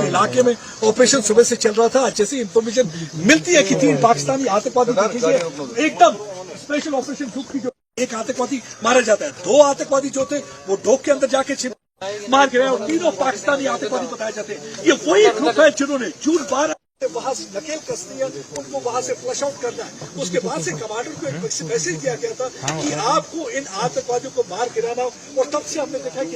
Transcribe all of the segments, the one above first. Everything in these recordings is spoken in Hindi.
इलाके में ऑपरेशन सुबह से चल रहा था। जैसी इंफॉर्मेशन मिलती है कि 3 पाकिस्तानी आतंकवादी एकदम स्पेशल ऑपरेशन ग्रुप की जो एक आतंकवादी मारा जाता है, 2 आतंकवादी जो थे वो डोक के अंदर जाके मार गिरे और 3 पाकिस्तानी आतंकवादी बताए जाते हैं। ये वही ग्रुप है जिन्होंने जून 12 वहां से नकेल कसनी है, उनको वहां से फ्लश आउट करना है। उसके बाद से कमांडर को एक मैसेज दिया गया था कि आपको इन आतंकवादियों को मार गिराना, और तब से हमने देखा कि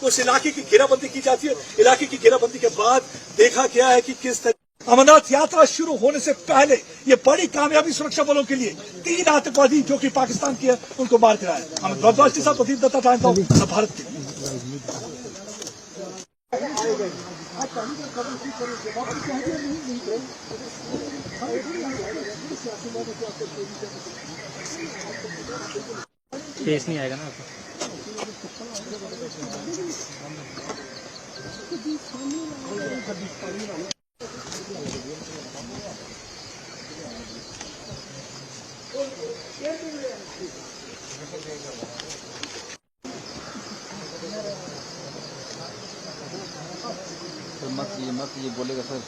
उस इलाके की घेराबंदी की जाती है। इलाके की घेराबंदी के बाद देखा गया है कि किस तरह अमरनाथ यात्रा शुरू होने से पहले ये बड़ी कामयाबी सुरक्षा बलों के लिए 3 आतंकवादी जो कि पाकिस्तान के हैं उनको मार गिराया। हम द्वादशी साहब प्रदीप दत्ता टाइम भारत के केस नहीं आएगा ना। तो मत ये बोलेगा सर।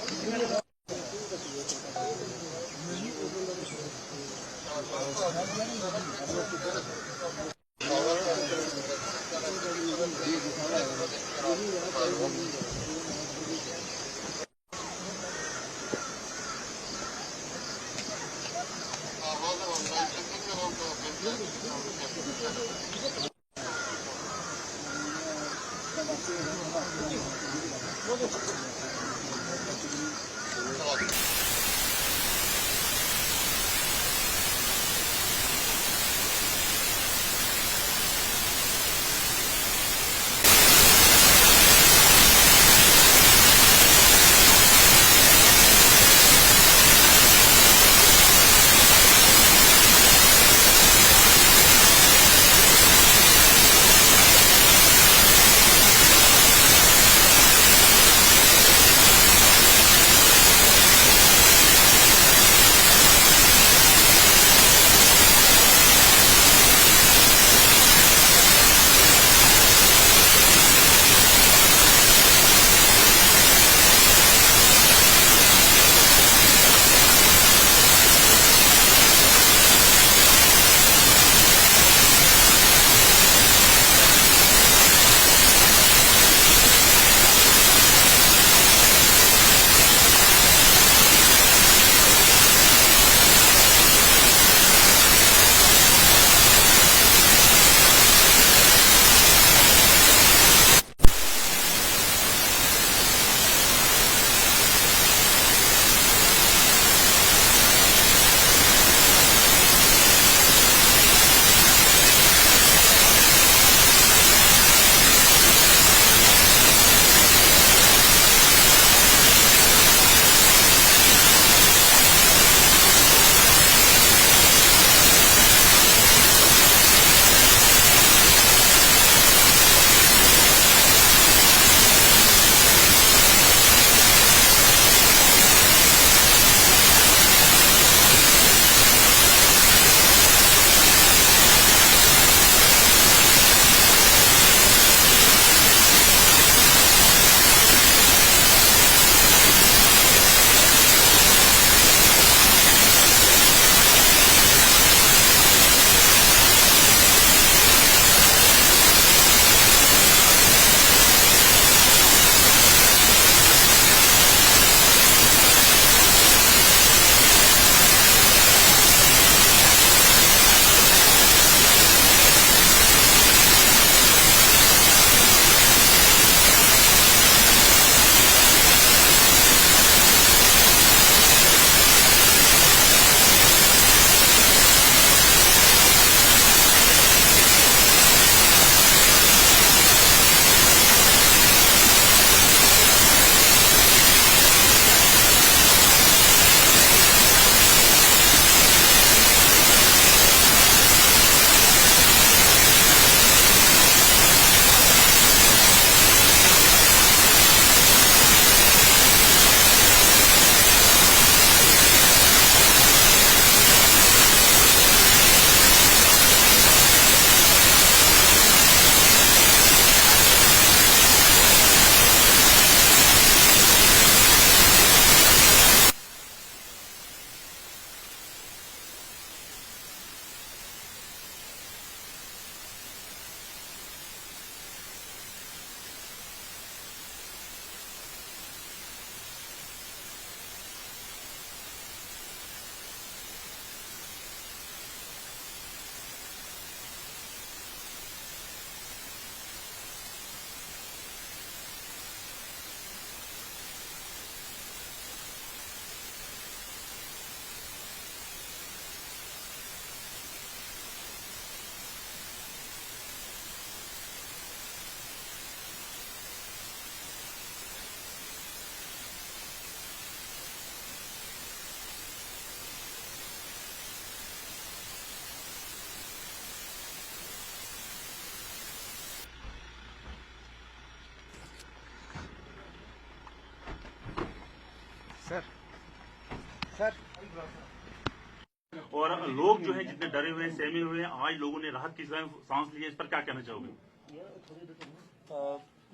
और लोग जो है जितने डरे हुए हैं, सहमे हुए हैं, आज लोगों ने राहत की सांस ली है, इस पर क्या कहना चाहोगे?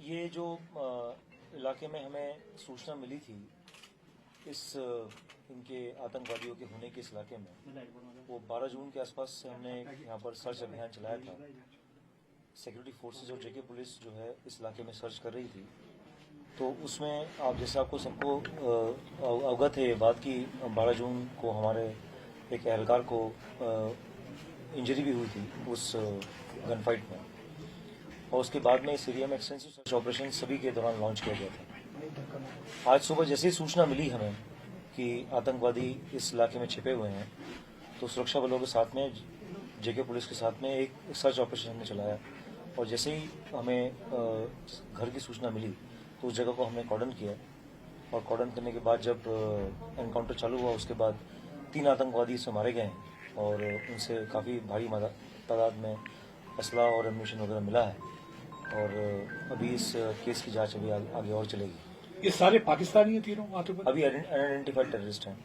ये जो इलाके में हमें सूचना मिली थी इस इनके आतंकवादियों के होने के इस इलाके में, वो 12 जून के आसपास से हमने यहाँ पर सर्च अभियान चलाया था। सिक्योरिटी फोर्सेस और जेके पुलिस जो है इस इलाके में सर्च कर रही थी। तो उसमें आप जैसे आपको सबको अवगत है ये बात कि 12 जून को हमारे एक एहलकार को इंजरी भी हुई थी उस गन फाइट में, और उसके बाद में इस एरिया में एक्सटेंसिव सर्च ऑपरेशन सभी के दौरान लॉन्च किया गया था। आज सुबह जैसे ही सूचना मिली हमें कि आतंकवादी इस इलाके में छिपे हुए हैं, तो सुरक्षा बलों के साथ में जेके पुलिस के साथ में एक सर्च ऑपरेशन हमने चलाया, और जैसे ही हमें घर की सूचना मिली तो उस जगह को हमने कॉर्डन किया, और कॉर्डन करने के बाद जब एनकाउंटर चालू हुआ उसके बाद 3 आतंकवादी इसमें मारे गए हैं, और उनसे काफ़ी भारी तादाद में असला और एम्यूनिशन वगैरह मिला है, और अभी इस केस की जांच अभी आगे और चलेगी। ये सारे पाकिस्तानी हैं तीनों आतंकवादी? अभी अनआइडेंटिफाइड टेररिस्ट हैं,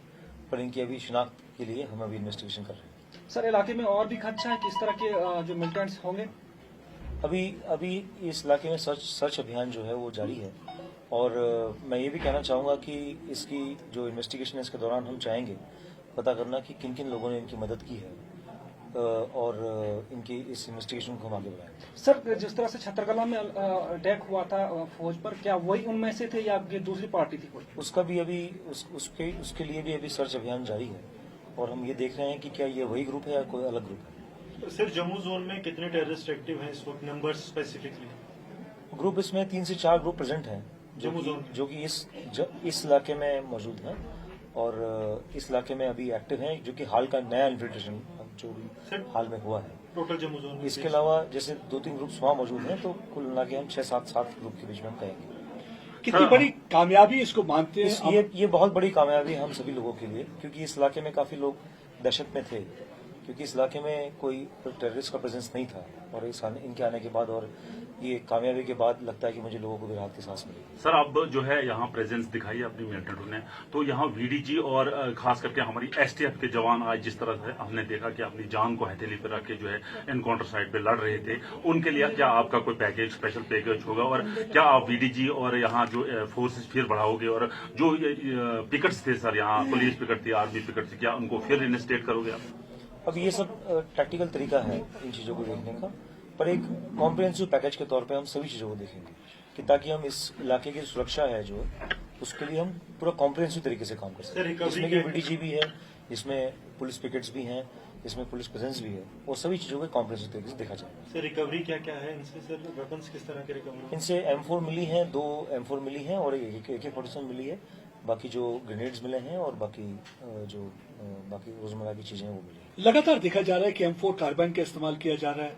पर इनकी अभी शिनाख्त के लिए हम अभी इन्वेस्टिगेशन कर रहे हैं। सर, इलाके में और भी खदशा है कि इस तरह के जो मिलिटेंट्स होंगे? अभी इस इलाके में सर्च अभियान जो है वो जारी है, और मैं ये भी कहना चाहूँगा कि इसकी जो इन्वेस्टिगेशन है इसके दौरान हम चाहेंगे पता करना कि किन किन लोगों ने इनकी मदद की है, और इनकी इस इन्वेस्टिगेशन को हम आगे बढ़ाएं। सर, जिस तरह से छतरकला में अटैक हुआ था फौज पर, क्या वही उनमें से थे या ये दूसरी पार्टी थी कोई? उसका भी अभी उसके लिए भी अभी सर्च अभियान जारी है, और हम ये देख रहे हैं कि क्या ये वही ग्रुप है या कोई अलग ग्रुप है। सर, जम्मू जोन में कितने टेररिस्ट एक्टिव हैं इस वक्त, नंबर्स स्पेसिफिकली? ग्रुप इसमें 3 से 4 ग्रुप प्रेजेंट हैं जो कि इस इलाके में मौजूद हैं, और इस इलाके में अभी एक्टिव हैं, जो कि हाल का नया इन्फिल्ट्रेशन जो हाल में हुआ है। टोटल जम्मू जोन में इसके अलावा जैसे 2-3 ग्रुप्स वहाँ मौजूद हैं, तो कुल मिला के हम 6-7 ग्रुप के बीच में हम कहेंगे। कितनी बड़ी कामयाबी इसको मानते हैं? ये बहुत बड़ी कामयाबी हम सभी लोगों के लिए, क्योंकि इस इलाके में काफी लोग दहशत में थे, क्योंकि इस इलाके में कोई टेररिस्ट का प्रेजेंस नहीं था, और इनके आने के बाद और ये कामयाबी के बाद लगता है कि मुझे लोगों को भी राहत की सांस मिली। सर, अब जो है यहाँ प्रेजेंस दिखाई अपनी मिलिटेंटों ने, तो यहाँ वीडीजी और खास करके हमारी एसटीएफ के जवान आज जिस तरह से हमने देखा कि अपनी जान को हथेली पर रख के जो है एनकाउंटर साइट पे लड़ रहे थे, उनके लिए क्या आपका कोई पैकेज, स्पेशल पैकेज होगा, और क्या आप वीडीजी और यहाँ जो फोर्सेज फिर बढ़ाओगे, और जो पिकट्स थे सर, यहाँ पुलिस पिकट थी, आर्मी पिकट थी, क्या उनको फिर इनस्टेट करोगे आप? अब ये सब टैक्टिकल तरीका है इन चीजों को देखने का, पर एक कॉम्प्रिहेंसिव पैकेज के तौर पे हम सभी चीजों को देखेंगे कि ताकि हम इस इलाके की सुरक्षा है जो उसके लिए हम पूरा कॉम्प्रिहेंसिव तरीके से काम कर सकें। इसमें वीडीजी भी है, इसमें पुलिस पिकेट्स भी हैं, इसमें पुलिस प्रेजेंस भी है, और सभी चीजों को कॉम्प्रिहेंसिव तरीके से देखा जाएगा। सर, रिकवरी क्या क्या है इनसे? सर, वेपन्स किस तरह के रिकवरी? इनसे M4 मिली हैं, 2 M4 मिली हैं, और एक AK-47 मिली है। बाकी जो ग्रेनेड्स मिले हैं और बाकी जो बाकी रोजमर्रा की चीजें वो मिली। लगातार देखा जा रहा है कि M4 कार्बाइन का इस्तेमाल किया जा रहा है,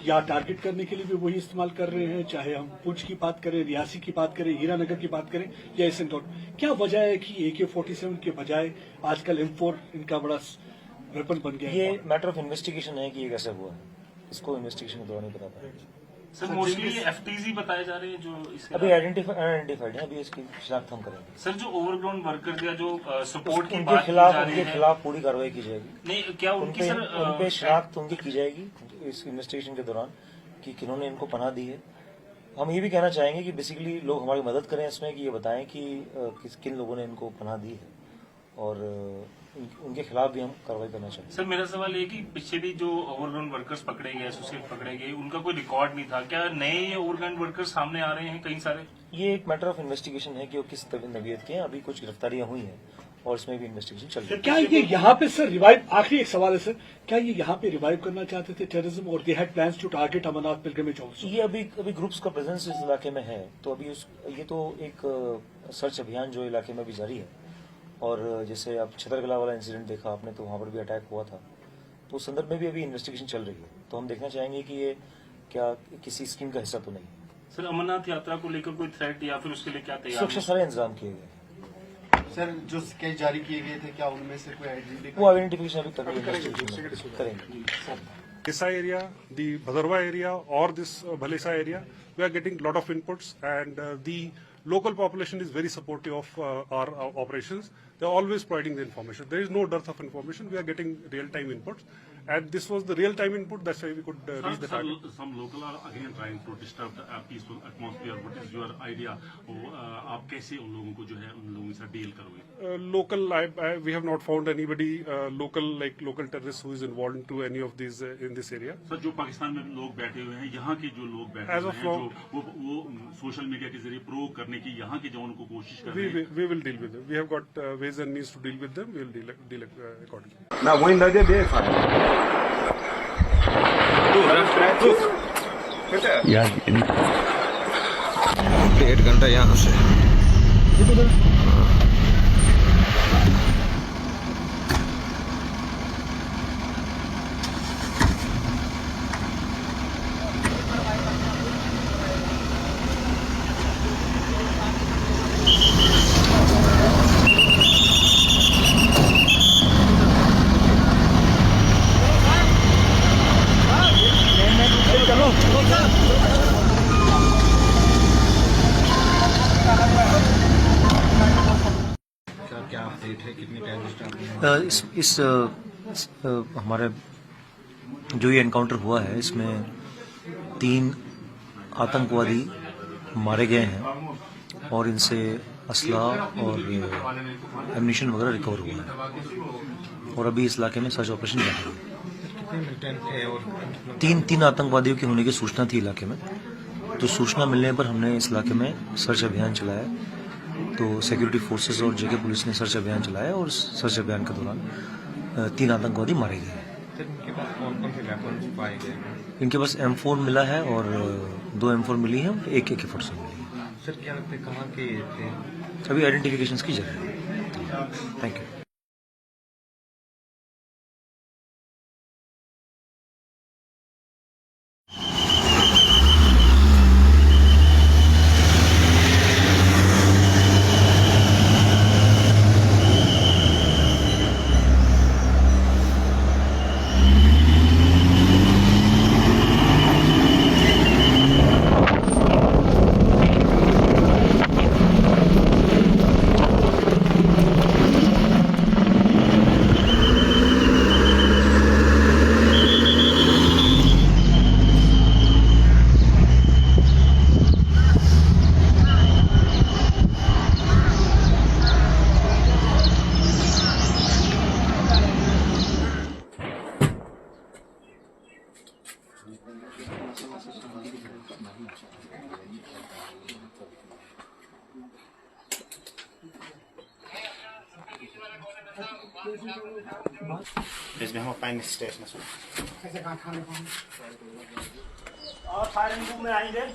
या टारगेट करने के लिए भी वही इस्तेमाल कर रहे हैं, चाहे हम पुंछ की बात करें, रियासी की बात करें, हीरानगर की बात करें या एसनकोट। क्या वजह है कि AK-47 के बजाय आजकल M4 इनका बड़ा वेपन बन गया है? ये मैटर ऑफ इन्वेस्टिगेशन है कि ये कैसे हुआ है, इसको इन्वेस्टिगेशन के दौरान ही पता पाएगा। सर, मोस्टली एफटीजी बताए जा रहे हैं जो इसके अभी अनआइडेंटिफाइड है, अभी इसकी शिनाख्त हम करेंगे। सर, जो ओवरग्राउंड वर्कर या जो सपोर्ट की उनके बात की जा रही उनके है, खिलाफ पूरी कार्रवाई की जाएगी। नहीं, क्या उनकी सर उनपे शिनाख्त उनकी की जाएगी इस इन्वेस्टिगेशन के दौरान कि किन्होंने इनको पनाह दी है। हम ये भी कहना चाहेंगे कि बेसिकली लोग हमारी मदद करें इसमें, कि ये बताएं कि किन लोगों ने इनको पनाह दी है, और उनके खिलाफ भी हम कार्रवाई करना चाहिए। सर, मेरा सवाल ये कि पीछे भी जो ओवरग्राउंड वर्कर्स पकड़े गए, एसोसिएट पकड़े गए, उनका कोई रिकॉर्ड नहीं था, क्या नए ओवरग्राउंड वर्कर्स सामने आ रहे हैं कई सारे? ये एक मैटर ऑफ इन्वेस्टिगेशन है कि वो किस नवीयत के हैं। अभी कुछ गिरफ्तारियां हुई हैं और इसमें भी इन्वेस्टिगेशन चल रही है। क्या ये यहाँ पे सर रिवाइव, आखिरी एक सवाल है सर, क्या ये यहाँ पे रिवाइव करना चाहते थे टेररिज्म, और they had plans to target Amarnath pilgrimage also? ये अभी ग्रुप्स का प्रेजेंस इस इलाके में है, तो अभी ये तो एक सर्च अभियान जो इलाके में भी जारी है, और जैसे आप छतरकला वाला इंसिडेंट देखा आपने, तो वहां पर भी अटैक हुआ था, तो उस संदर्भ में भी अभी इन्वेस्टिगेशन चल रही है, तो हम देखना चाहेंगे कि ये क्या किसी स्कीम का हिस्सा तो नहीं है। सर, अमरनाथ यात्रा को लेकर कोई थ्रेट या फिर उसके लिए क्या तैयार सुरक्षा सारे इंतजाम किए गए हैं। सर, जो स्केच जारी किए गए थे, क्या उनमें से कोई आइडेंटिटी? वो आइडेंटिफिकेशन अभी तक इन्वेस्टिगेशन करेंगे। Kisa area, the Bhadarwa area or this Bhalesa area, we are getting lot of inputs, and the local population is very supportive of our operations. They are always providing the information. There is no dearth of information. We are getting real-time inputs. And this was the real-time input. That's why we could reach the target. Some local are again trying to disturb the peaceful atmosphere. What is your idea? आप कैसे उन लोगों को जो है उन लोगों से डील करोगे? Local, we have not found anybody local terrorists who is involved into any of these in this area. Sir जो पाकिस्तान में लोग बैठे हुए हैं, यहाँ के जो लोग बैठे As हुए of हैं, now, वो सोशल मीडिया के जरिए प्रोवोक करने की यहाँ के जवानों को कोशिश कर रहे हैं. We will deal with them. We have got ways and means to deal with them. We will deal accordingly. Now, when they did this, यार 1.5 घंटा यहाँ से क्या अपडेट है, कितने टेररिस्ट हमारे जो ये एनकाउंटर हुआ है इसमें 3 आतंकवादी मारे गए हैं और इनसे असला और एम्यूनिशन वगैरह रिकवर हुआ है और अभी इस इलाके में सर्च ऑपरेशन जारी है। 3 आतंकवादियों के होने की सूचना थी इलाके में, तो सूचना मिलने पर हमने इस इलाके में सर्च अभियान चलाया। तो सिक्योरिटी फोर्सेस और जेके पुलिस ने सर्च अभियान चलाया और सर्च अभियान के दौरान 3 आतंकवादी मारे गए। इनके पास कौन-कौन से वेपन्स पाए गए? इनके पास M4 मिला है और 2 M4 मिली है, एक AK-47 मिली है। सर क्या लगता है कहाँ के थे? अभी आइडेंटिफिकेशन की जरूरत है। Thank you. इसमें हम फाइनल स्टेशन और फायरिंग में आएंगे।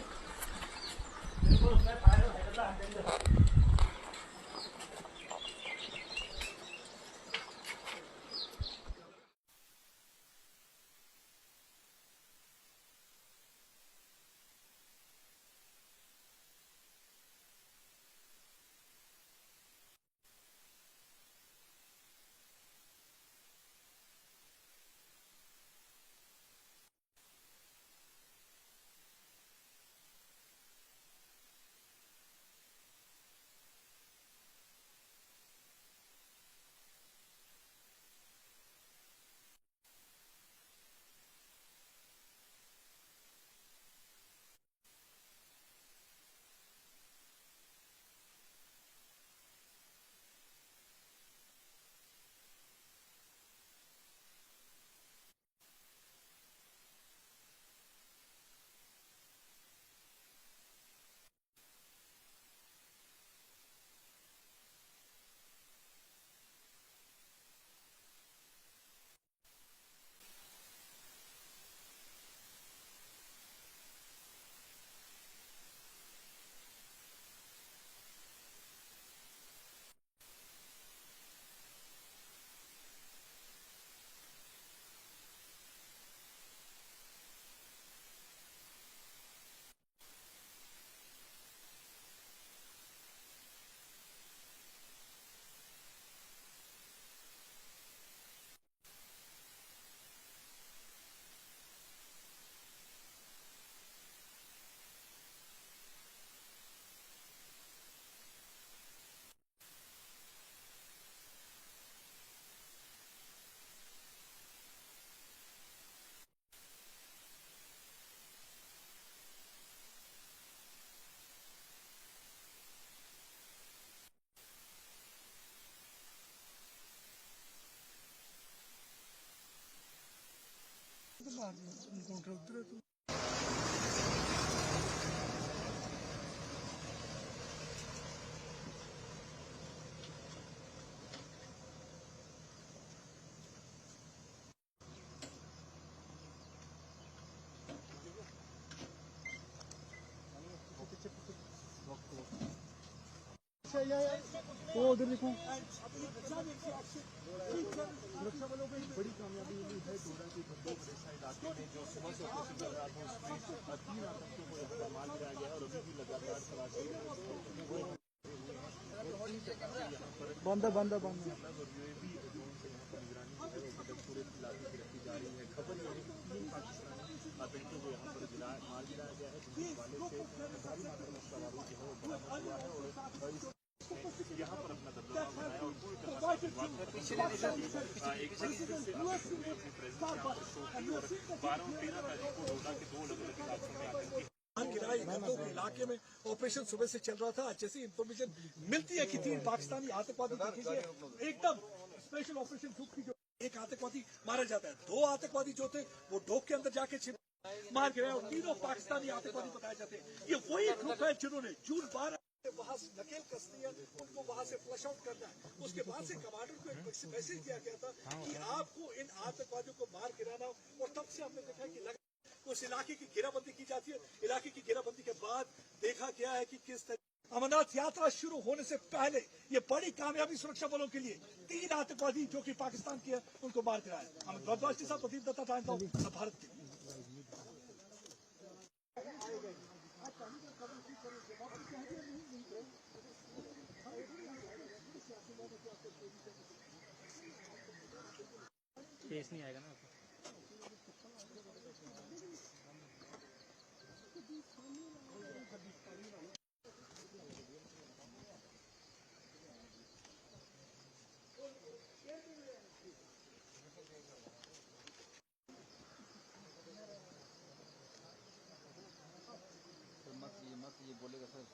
सुरक्षा वालों को एक बड़ी कामयाबी मिली है डोडा के भद्दोगरे इलाके में जो सुबह से ऑपरेशन चल रहा था उसमें 3 आतंकियों को यहाँ पर मार गिराया गया है और अभी भी लगातार तलाशी बंदा और यूएवी ड्रोन से यहाँ पर निगरानी जो है वो पूरे इलाके की रखी जा रही है। खबर यह है कि 3 पाकिस्तानी आतंकियों को यहाँ पर मार गिराया गया है जिसके वाले से भारी मात्रा में सवारों जो है वो बरामद हुआ है और यहाँ पर अपना दबदबा बनाया और पूरी तरह से पिछले दिनों एक बार फिर से अपनी प्रेजेंस यहाँ पर शो की और 12 और 13 तारीख को डोडा के 2 अलग अलग इलाकों में आतंकी गिराई गंदों के इलाके में ऑपरेशन सुबह से चल रहा था। जैसे इन्फॉर्मेशन मिलती है कि 3 पाकिस्तानी आतंकवादी एकदम स्पेशल ऑपरेशन ग्रुप की जो एक आतंकवादी मारा जाता है, 2 आतंकवादी जो थे वो डोक के अंदर जाके छिप मार गिराए और 3 पाकिस्तानी आतंकवादी बताए जाते हैं। ये वही ग्रुप है जिन्होंने जून 12 वहां से नकेल कसनी है, उनको वहां से फ्लश आउट करना है। उसके बाद से कमांडर को एक मैसेज दिया गया था कि आपको इन आतंकवादियों को मार गिराना, और तब से हमने देखा कि उस इलाके की घेराबंदी की जाती है। इलाके की घेराबंदी के बाद देखा गया है कि किस तरह अमरनाथ यात्रा शुरू होने से पहले ये बड़ी कामयाबी सुरक्षा बलों के लिए 3 आतंकवादी जो कि पाकिस्तान के उनको मार गिराया। हम भरद्वाज के साथ प्रदीप दत्ता टाइम्स ऑफ भारत के केस नहीं आएगा ना। मत ये बोलेगा सर।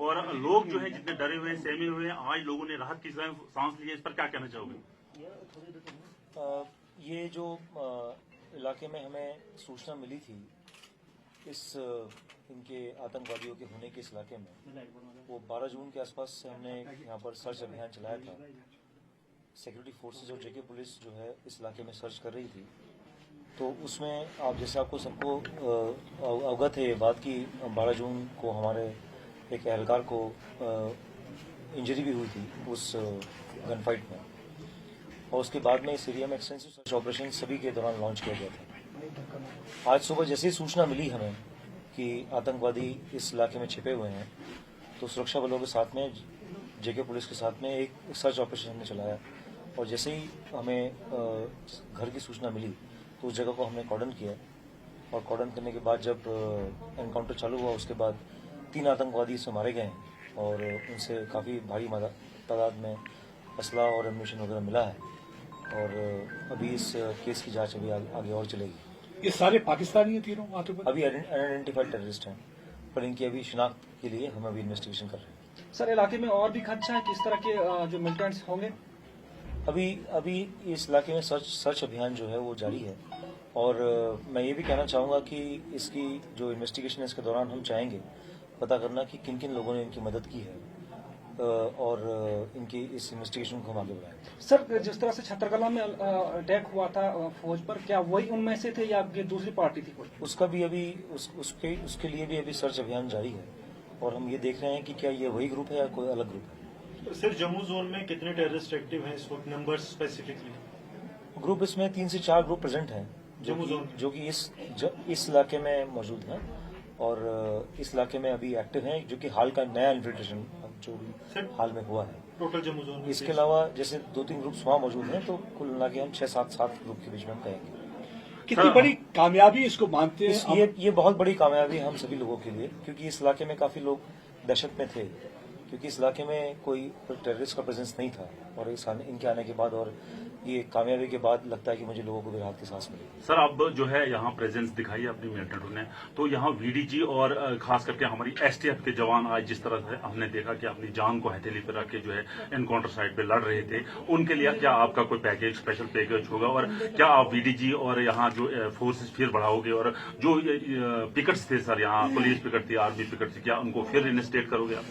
और लोग जो है जितने डरे हुए हैं, सहमे हुए हैं, आज लोगों ने राहत की सांस ली है, इस पर क्या कहना चाहोगे? ये जो इलाके में हमें सूचना मिली थी इस इनके आतंकवादियों के होने के इस इलाके में, वो 12 जून के आसपास से हमने यहाँ पर सर्च अभियान चलाया था। सिक्योरिटी फोर्सेस और जेके पुलिस जो है इस इलाके में सर्च कर रही थी। तो उसमें आप जैसे आपको सबको अवगत है ये बात कि 12 जून को हमारे एक एहलकार को इंजरी भी हुई थी उस गन फाइट में, और उसके बाद में इस एरिया में एक्सटेंसिव सर्च ऑपरेशन सभी के दौरान लॉन्च किया गया था। आज सुबह जैसे ही सूचना मिली हमें कि आतंकवादी इस इलाके में छिपे हुए हैं, तो सुरक्षा बलों के साथ में जेके पुलिस के साथ में एक सर्च ऑपरेशन हमने चलाया, और जैसे ही हमें घर की सूचना मिली तो उस जगह को हमने कॉर्डन किया, और कॉर्डन करने के बाद जब एनकाउंटर चालू हुआ उसके बाद 3 आतंकवादी इसमें मारे गए हैं, और उनसे काफ़ी भारी तादाद में असला और एम्यूनिशन वगैरह मिला है, और अभी इस केस की जांच अभी आगे और चलेगी। ये सारे पाकिस्तानी हैं तीनों आतंकवादी? अभी अनआइडेंटिफाइड टेररिस्ट हैं, पर इनकी अभी शिनाख्त के लिए हम अभी इन्वेस्टिगेशन कर रहे हैं। सर, इलाके में और भी खदशा है किस तरह के जो मिलिटेंट्स होंगे? अभी इस इलाके में सर्च अभियान जो है वो जारी है, और मैं ये भी कहना चाहूँगा कि इसकी जो इन्वेस्टिगेशन है इसके दौरान हम चाहेंगे पता करना कि किन किन लोगों ने इनकी मदद की है, और इनकी इस इन्वेस्टिगेशन को हम आगे बढ़ाएंगे। सर, जिस तरह से छतरकला में अटैक हुआ था फौज पर, क्या वही उनमें से थे या ये दूसरी पार्टी थी कोई? उसका भी अभी उसके लिए भी अभी सर्च अभियान जारी है, और हम ये देख रहे हैं कि क्या ये वही ग्रुप है या कोई अलग ग्रुप है। तो सिर्फ जम्मू जोन में कितने टेररिस्ट एक्टिव हैं इस वक्त, नंबर्स स्पेसिफिकली? ग्रुप इसमें 3 से 4 ग्रुप प्रेजेंट हैं जो कि इस इलाके में मौजूद हैं, और इस इलाके में अभी एक्टिव हैं, जो कि हाल का नया इन्फिल्ट्रेशन जो हाल में हुआ है। टोटल जम्मू जोन में इसके अलावा जैसे 2-3 ग्रुप्स वहाँ मौजूद हैं, तो कुल मिला के हम 6-7 ग्रुप के बीच में हम कहेंगे। कितनी बड़ी कामयाबी इसको मानते हैं? ये बहुत बड़ी कामयाबी है हम सभी लोगों के लिए, क्योंकि इस इलाके में काफी लोग दहशत में थे, क्योंकि इस इलाके में कोई टेररिस्ट का प्रेजेंस नहीं था, और इनके आने के बाद और ये कामयाबी के बाद लगता है कि मुझे लोगों को भी राहत की सांस मिली। सर, अब जो है यहाँ प्रेजेंस दिखाई अपनी मिलिटेंटों ने, तो यहाँ वीडीजी और खास करके हमारी एसटीएफ के जवान आज जिस तरह से हमने देखा कि अपनी जान को हथेली पर रख के जो है एनकाउंटर साइट पे लड़ रहे थे, उनके लिए क्या आपका कोई पैकेज, स्पेशल पैकेज होगा, और क्या आप वीडीजी और यहाँ जो फोर्सेस फिर बढ़ाओगे, और जो पिकट्स थे सर, यहाँ पुलिस पिकट थी, आर्मी पिकट थी, क्या उनको फिर इनस्टेट करोगे आप?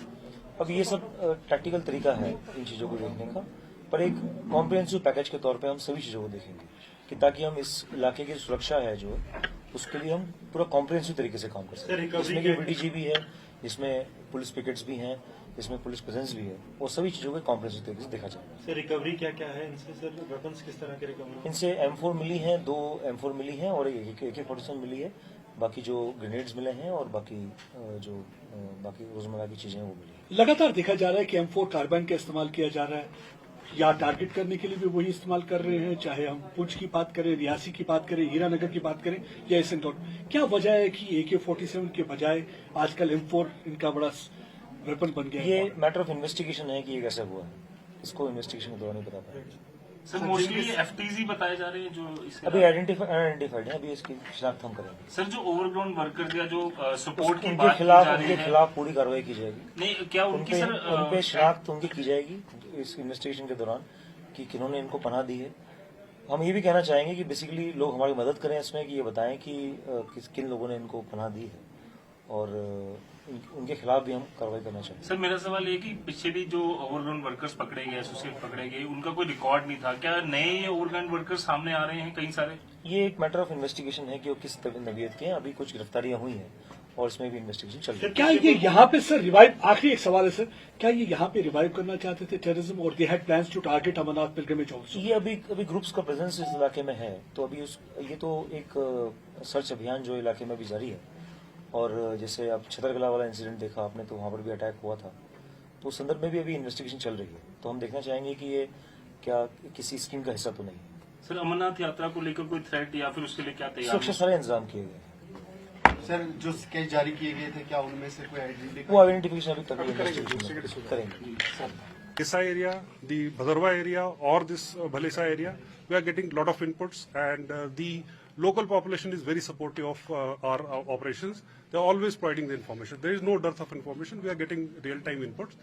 अब ये सब टैक्टिकल तरीका है इन चीजों को देखने का, पर एक कॉम्प्रिहेंसिव पैकेज के तौर पे हम सभी चीजों को देखेंगे, कि ताकि हम इस इलाके की सुरक्षा है जो उसके लिए हम पूरा कॉम्प्रिहेंसिव तरीके से काम कर सकें, जिसमें कि वीडीजी भी है, जिसमें पुलिस पिकेट्स भी हैं, जिसमें पुलिस प्रेजेंस भी है, वो सभी चीजों को कॉम्प्रिहेंसिव तरीके से देखा जाए। सर, रिकवरी क्या क्या है इनसे? सर, वेपन्स किस तरह के रिकवरी? इनसे M4 मिली हैं, 2 M4 मिली हैं, और एक AK-47 मिली है, बाकी जो ग्रेनेड्स मिले हैं, और बाकी रोजमर्रा की चीजें वो मिली हैं। लगातार देखा जा रहा है कि M4 कार्बाइन का इस्तेमाल किया जा रहा है, या टारगेट करने के लिए भी वही इस्तेमाल कर रहे हैं, चाहे हम पुंछ की बात करें, रियासी की बात करें, हीरानगर की बात करें या एसएन। क्या वजह है कि AK-47 के बजाय आजकल M4 इनका बड़ा वेपन बन गया है? ये मैटर ऑफ इन्वेस्टिगेशन है कि ये कैसे हुआ है, इसको इन्वेस्टिगेशन के दौरान नहीं पता पाया। सर, मोस्टली एफटीजी बताए जा रहे हैं जो इस अभी अनआइडेंटिफाइड है, अभी इसकी शिनाख्त हम करेंगे। सर, जो ओवरग्राउंड वर्कर या जो सपोर्ट की उनके बात की जा रही उनके है, खिलाफ पूरी कार्रवाई की जाएगी। नहीं, क्या उनकी सर उन पे शिनाख्त उनकी की जाएगी इस इन्वेस्टिगेशन के दौरान कि किन्होंने इनको पनाह दी है। हम ये भी कहना चाहेंगे कि बेसिकली लोग हमारी मदद करें इसमें, कि ये बताएं कि किन लोगों ने इनको पनाह दी है, और उनके खिलाफ भी हम कार्रवाई करना चाहिए। सर, मेरा सवाल ये कि पिछले जो ओवरग्राउंड वर्कर्स पकड़े गए, एसोसिएट पकड़े गए, उनका कोई रिकॉर्ड नहीं था, क्या नए ओवरग्राउंड वर्कर्स सामने आ रहे हैं कई सारे? ये एक मैटर ऑफ इन्वेस्टिगेशन है कि वो किस नवीयत के हैं। अभी कुछ गिरफ्तारियां हुई हैं, और इसमें भी इन्वेस्टिगेशन चल रही है। क्या ये यहाँ पे सर रिवाइव, आखिरी एक सवाल है सर, क्या ये यहाँ पे रिवाइव करना चाहते थे टेररिज्म, और they had plans to target Amarnath pilgrimage also? ये अभी ग्रुप्स का प्रेजेंस इस इलाके में है, तो अभी ये तो एक सर्च अभियान जो इलाके में भी जारी है, और जैसे आप छतरकला वाला इंसिडेंट देखा आपने, तो वहां पर भी अटैक हुआ था, तो उस संदर्भ में भी अभी इन्वेस्टिगेशन चल रही है, तो हम देखना चाहेंगे कि ये क्या किसी स्कीम का हिस्सा तो नहीं है। सर, अमरनाथ यात्रा को लेकर कोई थ्रेट या फिर उसके लिए क्या तैयार? सुरक्षा सारे इंतजाम किए गए हैं। सर, जो स्केच जारी किए गए थे, क्या उनमें से कोई आइडेंटिफाई? वो आइडेंटिफिकेशन अभी तक इन्वेस्टिगेशन करेंगे। Issa area, the Bhadarwa area, or this Bhalesa area, we are getting a lot of inputs, and the local population is very supportive of our operations. They are always providing the information. There is no dearth of information. We are getting real-time inputs,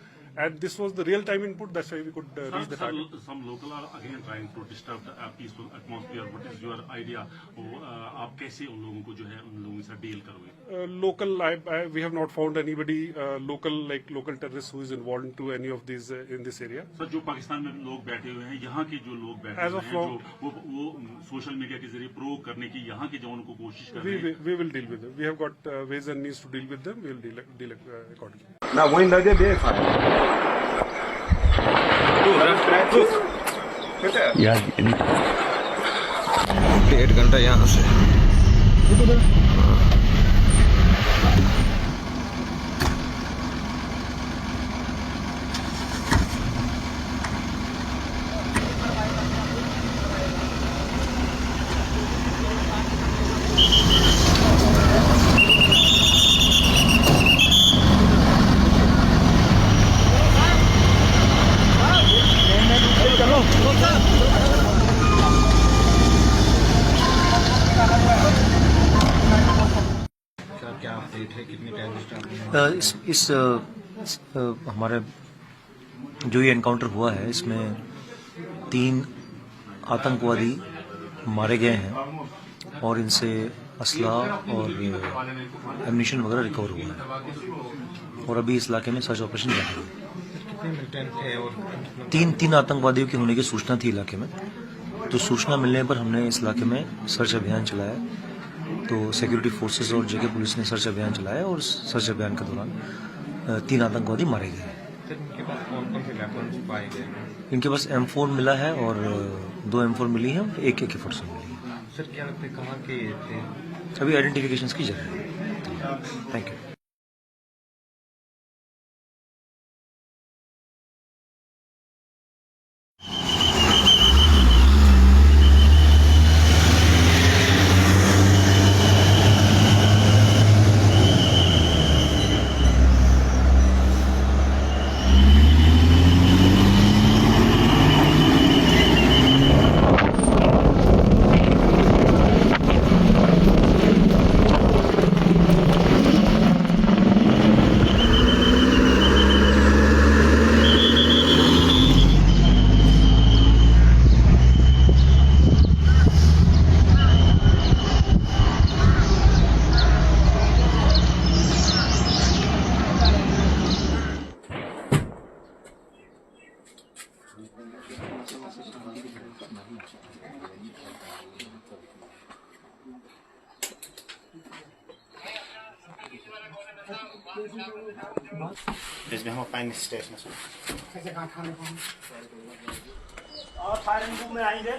and this was the real-time input. That's why we could reach the target. Some local are again trying to disturb the peaceful atmosphere. What is your idea? आप कैसे उन लोगों को जो है उन लोगों से डील करोगे? Local, we have not found anybody local terrorists who is involved into any of these in this area. Sir जो पाकिस्तान में लोग बैठे हुए हैं, यहाँ के जो लोग बैठे As हुए of हैं, now- जो वो सोशल मीडिया के जरिए प्रोवोक करने की यहाँ के जवानों को कोशिश कर रहे हैं। We will deal with them. We have got ways and means to deal with them. We will deal accordingly. Now, when they did यार 1.5 घंटा यहाँ से क्या अपडेट है, कितने टेररिस्ट हमारे जो ये एनकाउंटर हुआ है इसमें 3 आतंकवादी मारे गए हैं और इनसे असला और एम्यूनिशन वगैरह रिकवर हुआ है और अभी इस इलाके में सर्च ऑपरेशन जारी है। कितने मिलिटेंट थे और तीन आतंकवादियों के होने की सूचना थी इलाके में, तो सूचना मिलने पर हमने इस इलाके में सर्च अभियान चलाया। तो सिक्योरिटी फोर्सेस और जगह पुलिस ने सर्च अभियान चलाया और सर्च अभियान के दौरान 3 आतंकवादी मारे गए। सर इनके पास कौन कौन से वेपन्स पाए गए हैं? इनके पास M4 मिला है और 2 M4 मिली है, एक AK-47 मिली है। सर क्या लगता है कहाँ के थे? अभी आइडेंटिफिकेशन की जरूरत है। Thank you. इसमें हम फाइन स्टेशन और फायरिंग रूम में आएंगे।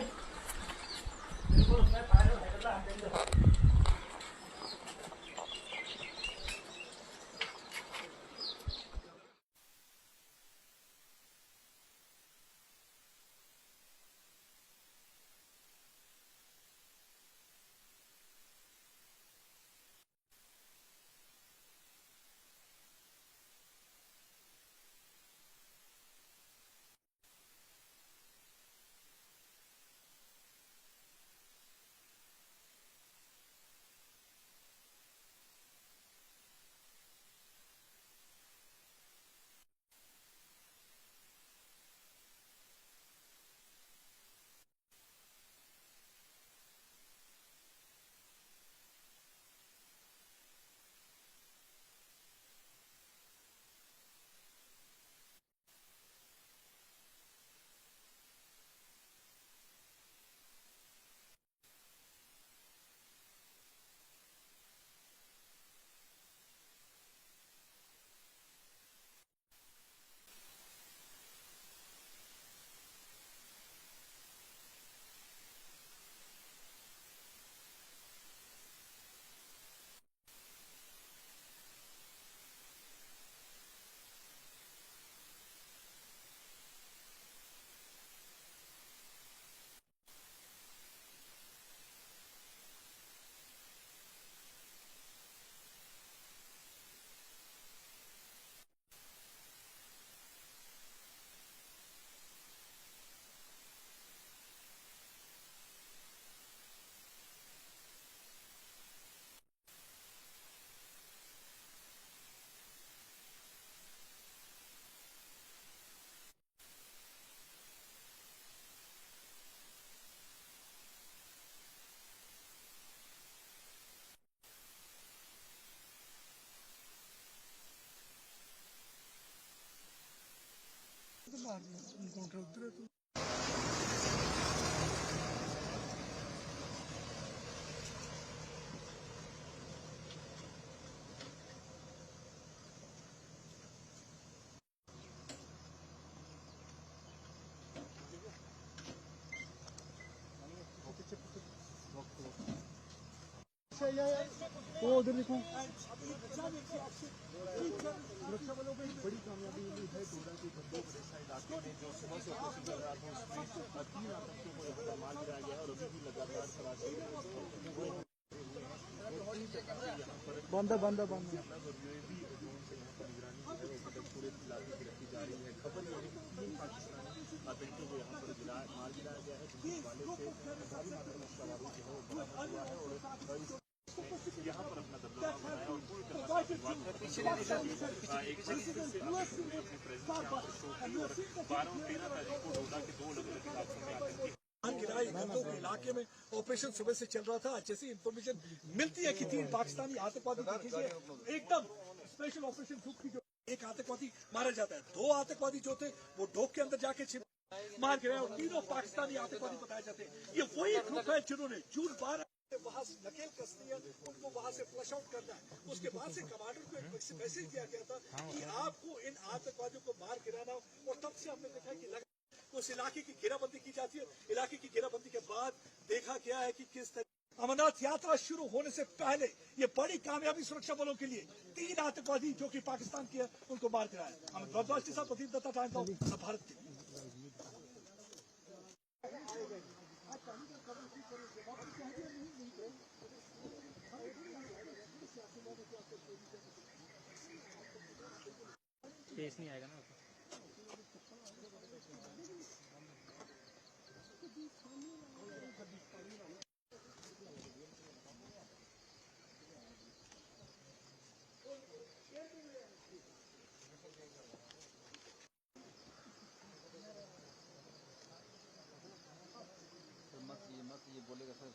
वो उधर देखो सुरक्षा बलों को एक बड़ी कामयाबी मिली है डोडा के भद्दो बरेसा इलाके में जो सुबह से ऑपरेशन चल रहा था उसमें 3 आतंकियों को यहाँ पर मार गिराया गया और अभी भी लगातार तलाशी बंदा यूएवी ड्रोन से यहाँ पर निगरानी जो है वो पूरे इलाके की रखी जा रही है। खबर यह है कि 3 पाकिस्तानी आतंकियों को यहाँ पर मार गिराया गया है जिसके हवाले से भारी मात्रा में सवारों जो है वो बरामद हुआ है और यहाँ पर अपना दबदबा बनाया और पूरी तरह से पिछले एक बार फिर से अपनी प्रेजेंस यहाँ पर शो की और 12 और 13 तारीख को डोडा के 2 अलग अलग इलाकों में आतंकी गिराई बंदों के इलाके में ऑपरेशन सुबह से चल रहा था। जैसी इन्फॉर्मेशन मिलती है कि 3 पाकिस्तानी आतंकवादी एकदम स्पेशल ऑपरेशन ग्रुप की जो एक आतंकवादी मारा जाता है, 2 आतंकवादी जो थे वो डोक के अंदर जाके मार गिराए और 3 पाकिस्तानी आतंकवादी बताए जाते हैं। ये वही ग्रुप है जिन्होंने जून 12 वहां से नकेल कसनी है, उनको वहां से फ्लश आउट करना है। उसके बाद से कमांडर को एक मैसेज दिया गया था कि आपको इन आतंकवादियों को मार गिराना, और तब से हमने देखा कि उस इलाके की घेराबंदी की जाती है। इलाके की घेराबंदी के बाद देखा गया है कि किस तरह अमरनाथ यात्रा शुरू होने से पहले ये बड़ी कामयाबी सुरक्षा बलों के लिए 3 आतंकवादी जो कि पाकिस्तान के हैं उनको मार गिराया। हम भरद्वाज के साथ प्रदीप दत्ता टाइम का भारत के केस नहीं आएगा ना। मत ये बोलेगा सर।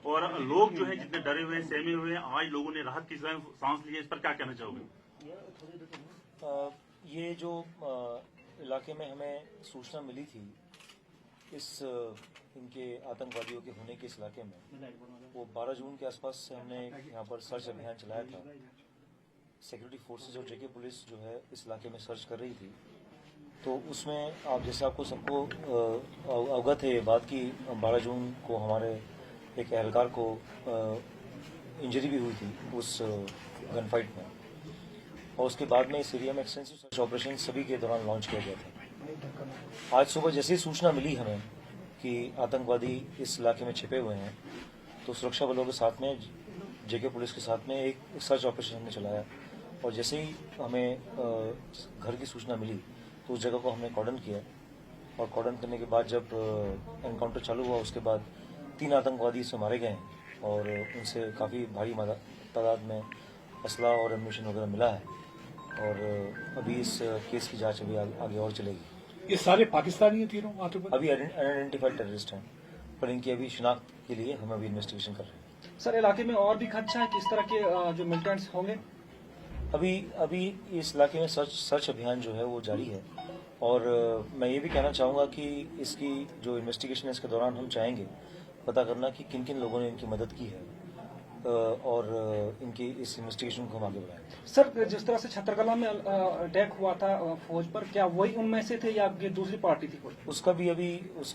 और लोग जो है जितने डरे हुए हैं, सहमे हुए हैं, आज लोगों ने राहत की सांस ली है, इस पर क्या कहना चाहोगे? ये जो इलाके में हमें सूचना मिली थी इस इनके आतंकवादियों के होने के इस इलाके में, वो 12 जून के आसपास से हमने यहाँ पर सर्च अभियान चलाया था। सिक्योरिटी फोर्सेस और जेके पुलिस जो है इस इलाके में सर्च कर रही थी, तो उसमें आप जैसे आपको सबको अवगत है ये बात कि 12 जून को हमारे एक एहलकार को इंजरी भी हुई थी उस गन फाइट में, और उसके बाद में इस एरिया में एक्सटेंसिव सर्च ऑपरेशन सभी के दौरान लॉन्च किया गया था। आज सुबह जैसे ही सूचना मिली हमें कि आतंकवादी इस इलाके में छिपे हुए हैं, तो सुरक्षा बलों के साथ में जेके पुलिस के साथ में एक सर्च ऑपरेशन हमने चलाया, और जैसे ही हमें घर की सूचना मिली तो उस जगह को हमने कॉर्डन किया, और कॉर्डन करने के बाद जब एनकाउंटर चालू हुआ उसके बाद 3 आतंकवादी इसमें मारे गए हैं, और उनसे काफ़ी भारी तादाद में असला और एम्यूनिशन वगैरह मिला है, और अभी इस केस की जांच अभी आगे और चलेगी। ये सारे पाकिस्तानी हैं तीनों आतंकवादी? अभी अनआइडेंटिफाइड टेररिस्ट हैं, पर इनकी अभी शिनाख्त के लिए हम अभी इन्वेस्टिगेशन कर रहे हैं। सर, इलाके में और भी खदशा है किस तरह के जो मिलिटेंट्स होंगे? अभी इस इलाके में सर्च अभियान जो है वो जारी है, और मैं ये भी कहना चाहूँगा कि इसकी जो इन्वेस्टिगेशन है इसके दौरान हम चाहेंगे पता करना कि किन किन लोगों ने इनकी मदद की है, और इनकी इस इन्वेस्टिगेशन को हम आगे बढ़ाएं। सर, जिस तरह से छतरकला में अटैक हुआ था फौज पर, क्या वही उनमें से थे या ये दूसरी पार्टी थी कोई? उसका भी अभी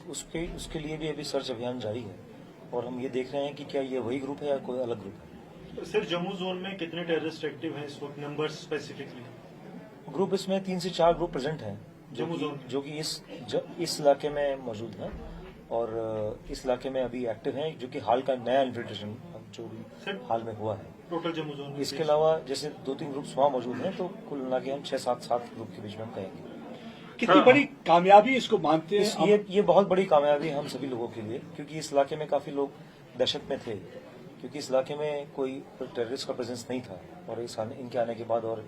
उसके लिए भी अभी सर्च अभियान जारी है, और हम ये देख रहे हैं कि क्या ये वही ग्रुप है या कोई अलग ग्रुप है। सर, जम्मू जोन में कितने टेररिस्ट एक्टिव हैं इस वक्त, नंबर स्पेसिफिकली? ग्रुप इसमें 3 से 4 ग्रुप प्रेजेंट हैं जो कि इस इलाके में मौजूद हैं, और इस इलाके में अभी एक्टिव हैं, जो कि हाल का नया इन्फिल्ट्रेशन जो भी हाल में हुआ है। टोटल जम्मू जोन में इसके अलावा जैसे 2-3 ग्रुप्स वहाँ मौजूद हैं, तो कुल मिला के हम 6-7 ग्रुप के बीच में हम कहेंगे। कितनी बड़ी कामयाबी इसको मानते हैं? ये बहुत बड़ी कामयाबी हम सभी लोगों के लिए, क्योंकि इस इलाके में काफी लोग दहशत में थे, क्योंकि इस इलाके में कोई टेररिस्ट का प्रेजेंस नहीं था, और इनके आने के बाद और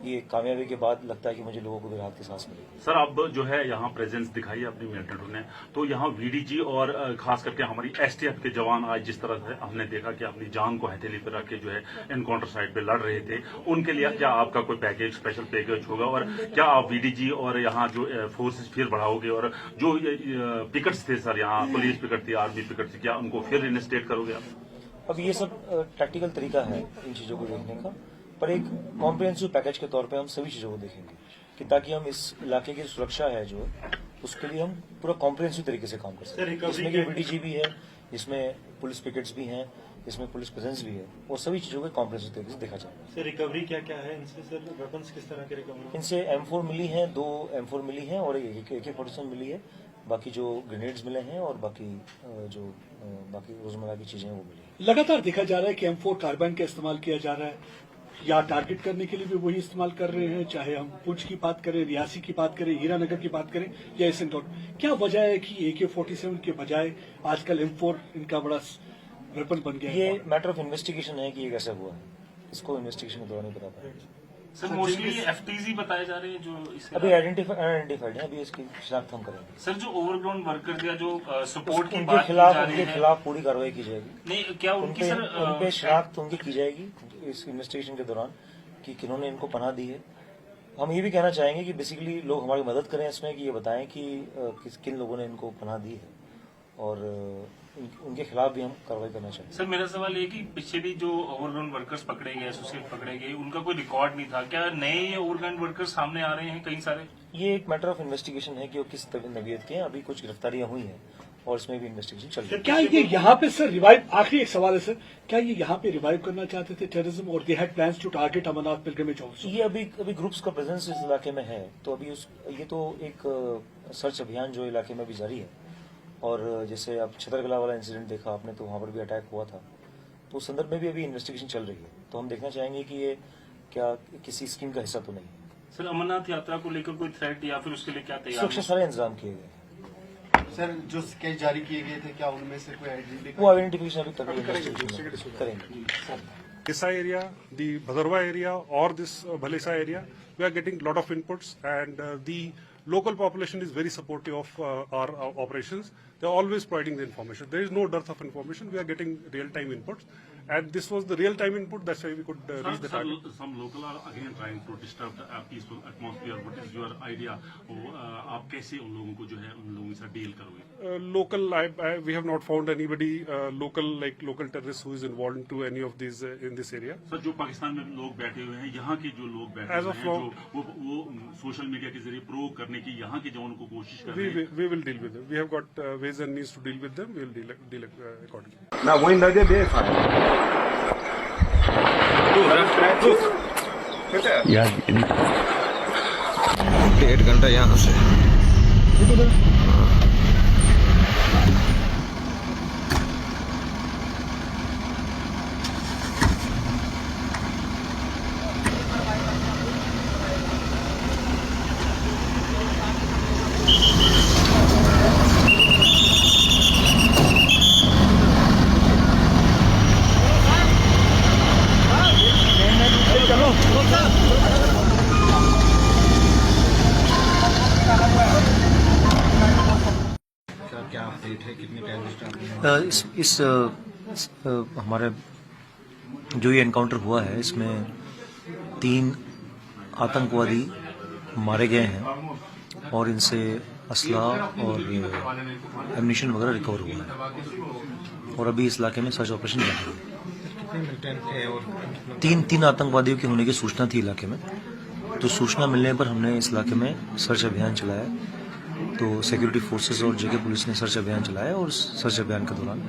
ये कामयाबी के बाद लगता है कि मुझे लोगों को भी राहत की सांस मिली। सर, अब जो है यहाँ प्रेजेंस दिखाई अपनी मिलिटेंटों ने, तो यहाँ वीडीजी और खास करके हमारी एसटीएफ के जवान आज जिस तरह से हमने देखा कि अपनी जान को हथेली पर रख के जो है एनकाउंटर साइट पे लड़ रहे थे, उनके लिए क्या आपका कोई पैकेज, स्पेशल पैकेज होगा, और क्या आप वीडीजी और यहाँ जो फोर्सेज फिर बढ़ाओगे, और जो पिकट्स थे सर, यहाँ पुलिस पिकट थी, आर्मी पिकट थी, क्या उनको फिर इनस्टेट करोगे आप? अब ये सब टैक्टिकल तरीका है इन चीजों को देखने का, पर एक कॉम्प्रिहेंसिव पैकेज के तौर पे हम सभी चीजों को देखेंगे कि ताकि हम इस इलाके की सुरक्षा है जो उसके लिए हम पूरा कॉम्प्रिहेंसिव तरीके से काम कर सकें। इसमें वीडीजी भी है, इसमें पुलिस पिकेट्स भी हैं, इसमें पुलिस प्रेजेंस भी है, और सभी चीजों को कॉम्प्रिहेंसिव तरीके से देखा जाएगा। सर, रिकवरी क्या क्या है इनसे? सर, वेपन्स किस तरह के रिकवरी? इनसे M4 मिली है, 2 M4 मिली है, और एक AK-47 मिली है। बाकी जो ग्रेनेड्स मिले हैं और बाकी रोजमर्रा की चीजें वो मिली है। लगातार देखा जा रहा है कि M4 कार्बाइन का इस्तेमाल किया जा रहा है, या टारगेट करने के लिए भी वही इस्तेमाल कर रहे हैं, चाहे हम पुंछ की बात करें, रियासी की बात करें, हीरानगर की बात करें या एसनकोट। क्या वजह है कि AK-47 के बजाय आजकल M4 इनका बड़ा वेपन बन गया है? ये मैटर ऑफ इन्वेस्टिगेशन है कि ये कैसे हुआ है, इसको इन्वेस्टिगेशन के दौरान ही पता पाएगा। सर, मोस्टली एफटीजी बताए जा रहे हैं जो इस अभी अनआइडेंटिफाइड है, अभी इसकी शिनाख्त हम करेंगे। सर, जो ओवरग्राउंड वर्कर या जो सपोर्ट की उनके बात की जा रही उनके है, खिलाफ पूरी कार्रवाई की जाएगी। नहीं, क्या उनकी सर उनपे शिनाख्त उनकी की जाएगी इस इन्वेस्टिगेशन के दौरान कि किन्होंने इनको पनाह दी है। हम ये भी कहना चाहेंगे कि बेसिकली लोग हमारी मदद करें इसमें, कि ये बताएं कि किन लोगों ने इनको पनाह दी है, और उनके खिलाफ भी हम कार्रवाई करना चाहिए। सर, मेरा सवाल ये कि पीछे भी जो ओवरग्राउंड वर्कर्स पकड़े गए, एसोसिएट पकड़े गए, उनका कोई रिकॉर्ड नहीं था, क्या नए ओवरग्राउंड वर्कर्स सामने आ रहे हैं कई सारे? ये एक मैटर ऑफ इन्वेस्टिगेशन है कि वो किस नवीयत के हैं। अभी कुछ गिरफ्तारियां हुई हैं और इसमें भी इन्वेस्टिगेशन चल रही है। क्या ये यहाँ पे सर रिवाइव, आखिरी एक सवाल है सर, क्या ये यहाँ पे रिवाइव करना चाहते थे टेररिज्म, और they had plans to target Amarnath pilgrimage also? ये अभी ग्रुप्स का प्रेजेंस इस इलाके में है, तो अभी ये तो एक सर्च अभियान जो इलाके में भी जारी है, और जैसे आप छतरकला वाला इंसिडेंट देखा आपने, तो वहां पर भी अटैक हुआ था, तो उस संदर्भ में भी अभी इन्वेस्टिगेशन चल रही है, तो हम देखना चाहेंगे कि ये क्या किसी स्कीम का हिस्सा तो नहीं है। सर, अमरनाथ यात्रा को लेकर कोई थ्रेट या फिर उसके लिए क्या तैयार? सुरक्षा सारे इंतजाम किए गए हैं। सर, जो स्केच जारी किए गए थे, क्या उनमें से कोई आइडेंटिफिकेशन? वो आइडेंटिफिकेशन अभी तक इन्वेस्टिगेशन करेंगे। Kisa area, the Bhadarwa area or this Bhalesa area, we are getting lot of inputs, and the local population is very supportive of our operations. They are always providing the information. There is no dearth of information. We are getting real-time inputs. And this was the real-time input. That's why we could reach the target. Some local are again trying to disturb the peaceful atmosphere. What is your idea? आप कैसे उन लोगों को जो है उन लोगों से deal करोगे? Local, we have not found anybody local terrorists who is involved into any of these in this area. Sir जो पाकिस्तान में लोग बैठे हुए हैं, यहाँ के जो लोग बैठे As हुए of हैं, now- जो वो सोशल मीडिया के जरिए प्रोवोक करने की यहाँ के जवानों को कोशिश कर रहे हैं. We will deal with them. We have got ways and means to deal with them. We will deal accordingly. Now, when they did यार 1.5 घंटा यहाँ से क्या अपडेट है, कितने टेररिस्ट हमारे जो ये एनकाउंटर हुआ है इसमें 3 आतंकवादी मारे गए हैं और इनसे असला और एम्यूनिशन वगैरह रिकवर हुआ है और अभी इस इलाके में सर्च ऑपरेशन चल रहा है। कितने मिलिटेंट थे और 3 आतंकवादियों की होने की सूचना थी इलाके में, तो सूचना मिलने पर हमने इस इलाके में सर्च अभियान चलाया। तो सिक्योरिटी फोर्सेस और जगह पुलिस ने सर्च अभियान चलाया और सर्च अभियान के दौरान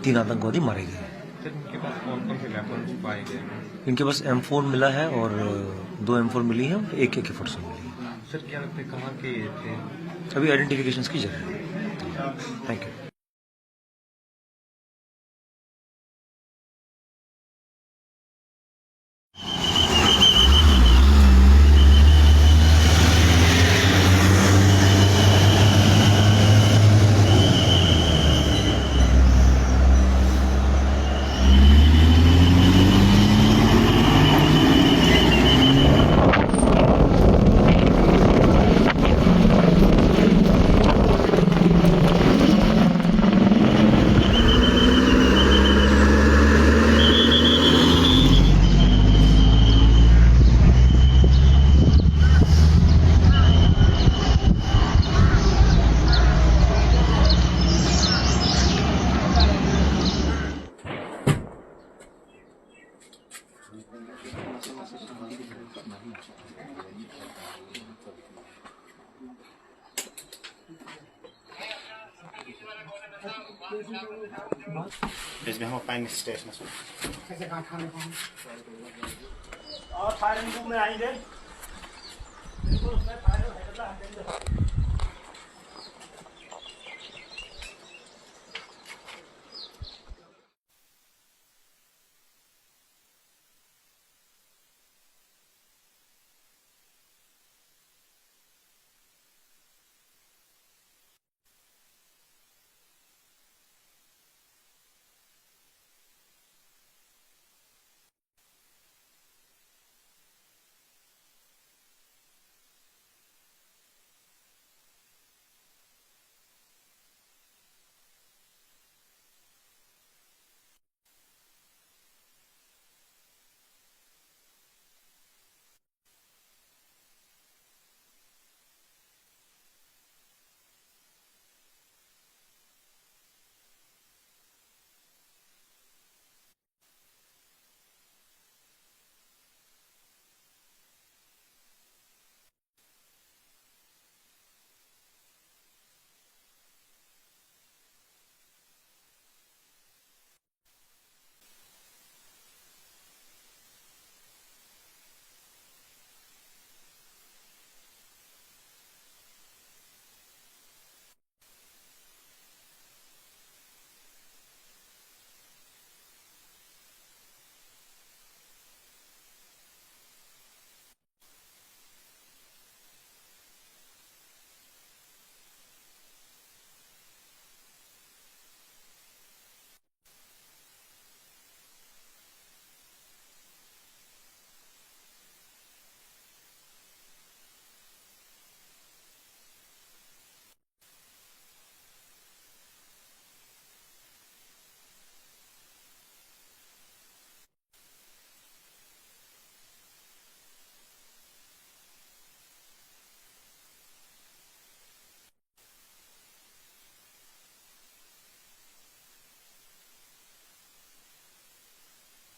3 आतंकवादी मारे गए। इनके पास कौन कौन से वेपन्स पाए गए? इनके पास M4 मिला है और 2 M4 मिली है, एक AK-47 मिली है। सर क्या लगता है कहाँ के थे? अभी आइडेंटिफिकेशन की जरूरत है। Thank you. इसमें हम फाइनल स्टेशन और फायरिंग रूम में आएंगे।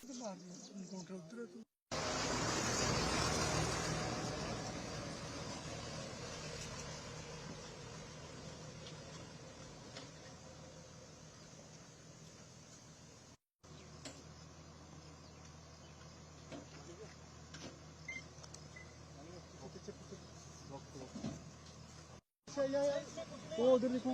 तो मार दिया इनकाउंटर उधर है तो वो उधर देखो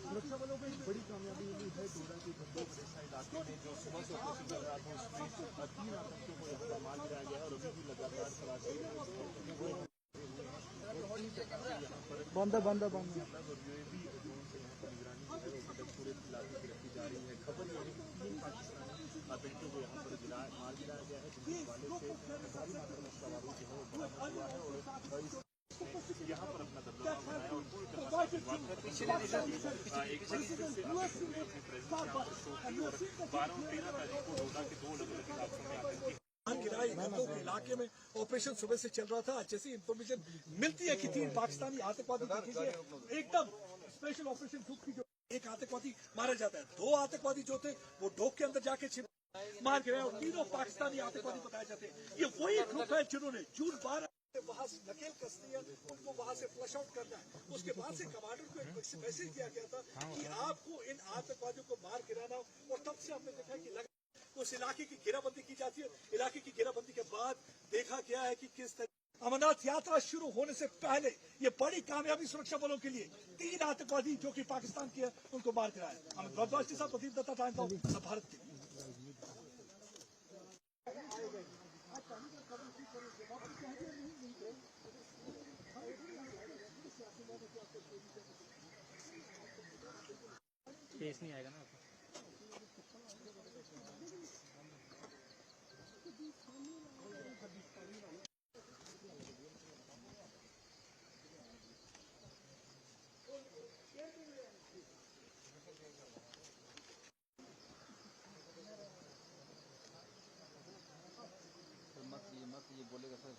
सुरक्षा बलों को एक बड़ी कामयाबी मिली है डोडा के भद्दोबरेसा इलाके में जो सुबह से ऑपरेशन चल रहा था उसमें 3 आतंकियों को यहाँ पर मार गिराया गया है और अभी भी लगातार तलाशी बंदा बंदा बंदा और यूएवी ड्रोन से यहाँ पर निगरानी जो है वो मतलब पूरे इलाके की रखी जा रही है। खबर ये है कि 3 पाकिस्तानी आतंकियों को यहाँ पर मार गिराया गया है जिसके हवाले से भारी मात्रा में सवालों जो है वो बरामद हुआ है और यहाँ पर अपना दबदबा बनाया और पूरी तरह से पिछले दिनों एक बार फिर से आतंकियों ने अपनी प्रेजेंस यहाँ पर शो की और 12 और 13 तारीख को डोडा के 2 अलग अलग इलाकों में आतंकी गिराई घंटों के इलाके में ऑपरेशन सुबह से चल रहा था। जैसी इन्फॉर्मेशन मिलती है कि 3 पाकिस्तानी आतंकवादी एकदम स्पेशल ऑपरेशन ग्रुप की जो एक आतंकवादी मारा जाता है, 2 आतंकवादी जो थे वो डोक के अंदर जाके छिप मार गिराए और 3 पाकिस्तानी आतंकवादी बताए जाते हैं। ये वही ग्रुप है जिन्होंने जून 12 वहां से नकेल कसनी है, उनको वहां से फ्लश आउट करना है। उसके बाद से कमांडर को एक मैसेज दिया गया था कि आपको इन आतंकवादियों को मार गिराना, और तब से हमने देखा कि उस इलाके की घेराबंदी की जाती है। इलाके की घेराबंदी के बाद देखा गया है कि किस तरह अमरनाथ यात्रा शुरू होने से पहले ये बड़ी कामयाबी सुरक्षा बलों के लिए 3 आतंकवादी जो कि पाकिस्तान के उनको मार गिराया। हम भरद्वाज के साथ प्रदीप दत्ता टाइम्स ऑफ भारत के लिए। केस नहीं आएगा ना आपको। मत ये बोलेगा सर।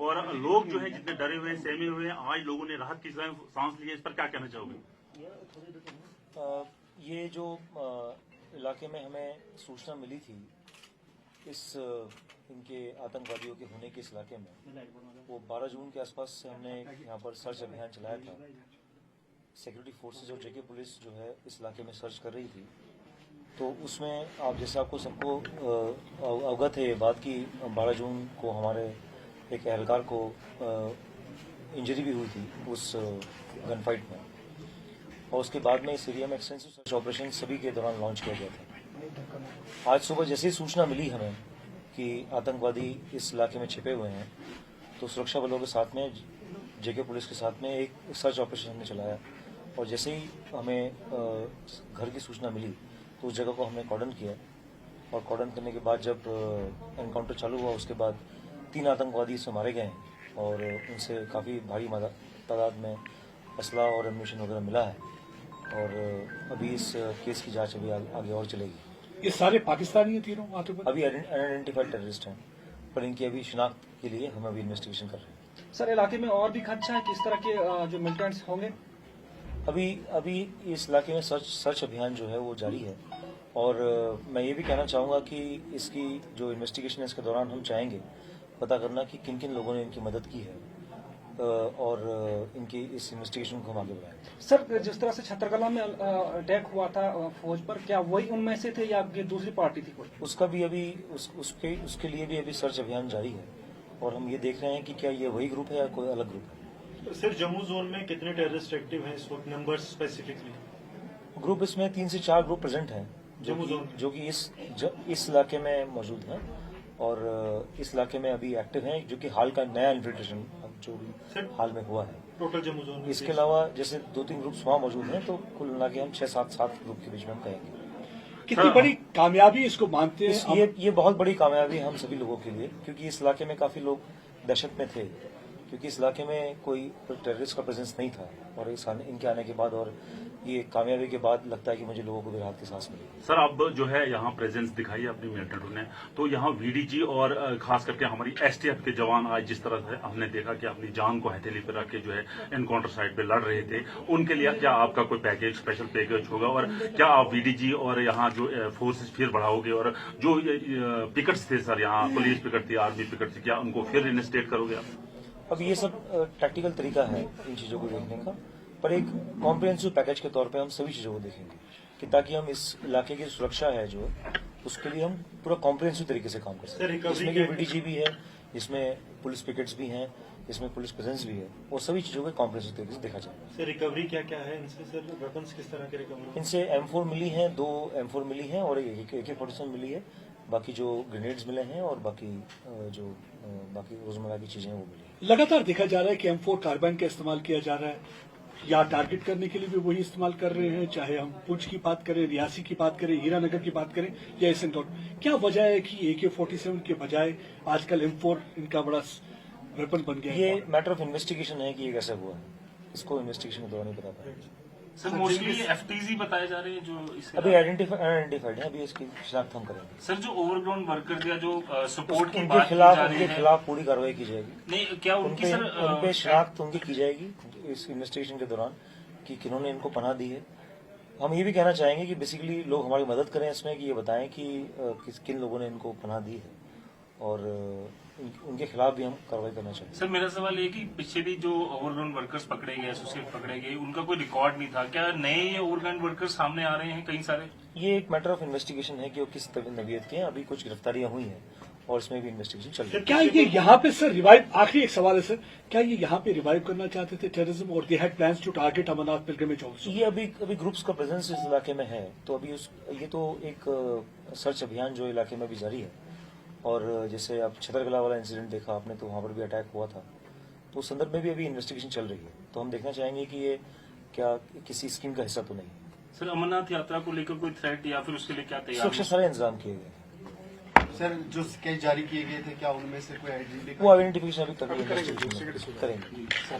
और लोग जो है जितने डरे हुए हैं, सहमे हुए हैं, आज लोगों ने राहत की सांस ली है, इस पर क्या कहना चाहोगे? ये जो इलाके में हमें सूचना मिली थी इस इनके आतंकवादियों के होने के इस इलाके में, वो 12 जून के आसपास से हमने यहाँ पर सर्च अभियान चलाया था। सिक्योरिटी फोर्सेस और जेके पुलिस जो है इस इलाके में सर्च कर रही थी। तो उसमें आप जैसे आपको सबको अवगत है ये बात कि 12 जून को हमारे एक एहलकार को इंजरी भी हुई थी उस गन फाइट में, और उसके बाद में इस एरिया में एक्सटेंसिव सर्च ऑपरेशन सभी के दौरान लॉन्च किया गया था। आज सुबह जैसे ही सूचना मिली हमें कि आतंकवादी इस इलाके में छिपे हुए हैं, तो सुरक्षा बलों के साथ में जेके पुलिस के साथ में एक सर्च ऑपरेशन हमने चलाया, और जैसे ही हमें घर की सूचना मिली तो उस जगह को हमने कॉर्डन किया, और कॉर्डन करने के बाद जब एनकाउंटर चालू हुआ उसके बाद 3 आतंकवादी इसमें मारे गए हैं, और उनसे काफ़ी भारी तादाद में असला और एम्यूनिशन वगैरह मिला है, और अभी इस केस की जांच अभी आगे और चलेगी। ये सारे पाकिस्तानी हैं तीनों आतंकवादी? अभी अनआइडेंटिफाइड टेररिस्ट हैं, पर इनकी अभी शिनाख्त के लिए हम अभी इन्वेस्टिगेशन कर रहे हैं। सर, इलाके में और भी खदशा है किस तरह के जो मिलिटेंट्स होंगे? अभी इस इलाके में सर्च अभियान जो है वो जारी है, और मैं ये भी कहना चाहूँगा कि इसकी जो इन्वेस्टिगेशन है इसके दौरान हम चाहेंगे पता करना कि किन किन लोगों ने इनकी मदद की है, और इनकी इस इन्वेस्टिगेशन को हम आगे बढ़ाएं। सर, जिस तरह से छतरकला में अटैक हुआ था फौज पर, क्या वही उनमें से थे या ये दूसरी पार्टी थी कोई? उसका भी अभी उसके लिए भी अभी सर्च अभियान जारी है, और हम ये देख रहे हैं कि क्या ये वही ग्रुप है या कोई अलग ग्रुप है। तो सर, जम्मू जोन में कितने टेररिस्ट एक्टिव हैं इस वक्त, नंबर्स स्पेसिफिकली? ग्रुप इसमें 3 से 4 ग्रुप प्रेजेंट हैं जो कि इस इलाके में मौजूद हैं, और इस इलाके में अभी एक्टिव हैं, जो कि हाल का नया इन्फिल्ट्रेशन जो हाल में हुआ है। टोटल जम्मू जोन में इसके अलावा जैसे 2-3 ग्रुप्स वहाँ मौजूद हैं, तो कुल मिला के हम 6-7 ग्रुप के बीच में हम कहेंगे। कितनी बड़ी कामयाबी इसको मानते हैं? ये बहुत बड़ी कामयाबी है हम सभी लोगों के लिए, क्योंकि इस इलाके में काफी लोग दहशत में थे, क्योंकि इस इलाके में कोई टेररिस्ट का प्रेजेंस नहीं था, और इनके आने के बाद और ये कामयाबी के बाद लगता है कि मुझे लोगों को भी राहत की सांस मिली। सर, अब जो है यहाँ प्रेजेंस दिखाई अपनी मिलिटेंटों ने, तो यहाँ वीडीजी और खास करके हमारी एसटीएफ के जवान आज जिस तरह से हमने देखा कि अपनी जान को हथेली पर रख के जो है एनकाउंटर साइट पे लड़ रहे थे, उनके लिए क्या आपका कोई पैकेज, स्पेशल पैकेज होगा, और क्या आप वीडीजी और यहाँ जो फोर्सेज फिर बढ़ाओगे, और जो पिकट्स थे सर, यहाँ पुलिस पिकट थी, आर्मी पिकट थी, क्या उनको फिर इनस्टेट करोगे आप? अब ये सब टैक्टिकल तरीका है इन चीजों को देखने का, पर एक कॉम्प्रिहेंसिव पैकेज के तौर पे हम सभी चीजों को देखेंगे कि ताकि हम इस इलाके की सुरक्षा है जो उसके लिए हम पूरा कॉम्प्रिहेंसिव तरीके से काम कर सकें। इसमें वीडीजी भी है, इसमें पुलिस पिकेट्स भी हैं, इसमें पुलिस प्रेजेंस भी है, और सभी चीजों को कॉम्प्रिहेंसिव तरीके से देखा जाए। सर, रिकवरी क्या क्या है इनसे? सर, वेपन्स किस तरह के रिकवरी? इनसे M4 मिली हैं, 2 M4 मिली हैं, और एक AK-47 मिली है। बाकी जो ग्रेनेड्स मिले हैं और बाकी रोजमर्रा की चीजें वो मिली हैं। लगातार देखा जा रहा है कि M4 कार्बाइन का इस्तेमाल किया जा रहा है, या टारगेट करने के लिए भी वही इस्तेमाल कर रहे हैं, चाहे हम पुंछ की बात करें, रियासी की बात करें, हीरानगर की बात करें या एसएन। क्या वजह है कि AK-47 के बजाय आजकल M4 इनका बड़ा वेपन बन गया है? ये मैटर ऑफ इन्वेस्टिगेशन है कि ये कैसे हुआ है, इसको इन्वेस्टिगेशन के दौरान नहीं पता पाया। सर, मोस्टली FTZ बताए जा रहे हैं जो अभी अनआइडेंटिफाइड है, अभी इसकी शिनाख्त हम करेंगे। सर, जो ओवरग्राउंड वर्कर या जो सपोर्ट की उनके बात की जा रही उनके है, खिलाफ पूरी कार्रवाई की जाएगी। नहीं, क्या उनकी सर उन पे शिनाख्त उनकी की जाएगी इस इन्वेस्टिगेशन के दौरान कि किन्होंने इनको पनाह दी है। हम ये भी कहना चाहेंगे कि बेसिकली लोग हमारी मदद करें इसमें, कि ये बताएं कि किन लोगों ने इनको पनाह दी है, और उनके खिलाफ भी हम कार्रवाई करना चाहिए। सर, मेरा सवाल ये कि पिछले जो ओवरग्राउंड वर्कर्स पकड़े गए, एसोसिएट पकड़े गए, उनका कोई रिकॉर्ड नहीं था, क्या नए ओवरग्राउंड वर्कर्स सामने आ रहे हैं कई सारे? ये एक मैटर ऑफ इन्वेस्टिगेशन है कि वो किस नवीयत के हैं। अभी कुछ गिरफ्तारियां हुई हैं और इसमें भी इन्वेस्टिगेशन चल रही है। क्या ये यहाँ पे सर रिवाइव, आखिरी एक सवाल है सर, क्या ये यहाँ पे रिवाइव करना चाहते थे टेररिज्म, और they had plans to target Amarnath pilgrimage also? ये अभी ग्रुप्स का प्रेजेंस इस इलाके में है, तो अभी ये तो एक सर्च अभियान जो इलाके में भी जारी है, और जैसे आप छतरकला वाला इंसिडेंट देखा आपने, तो वहां पर भी अटैक हुआ था, तो उस संदर्भ में भी अभी इन्वेस्टिगेशन चल रही है, तो हम देखना चाहेंगे कि ये क्या किसी स्कीम का हिस्सा तो नहीं है। सर, अमरनाथ यात्रा को लेकर कोई थ्रेट या फिर उसके लिए क्या तैयार? सुरक्षा सारे इंतजाम किए गए। सर, जो स्केच जारी किए गए थे, क्या उनमें से कोई वो आइडेंटिफिकेशन अभी तक करेंगे।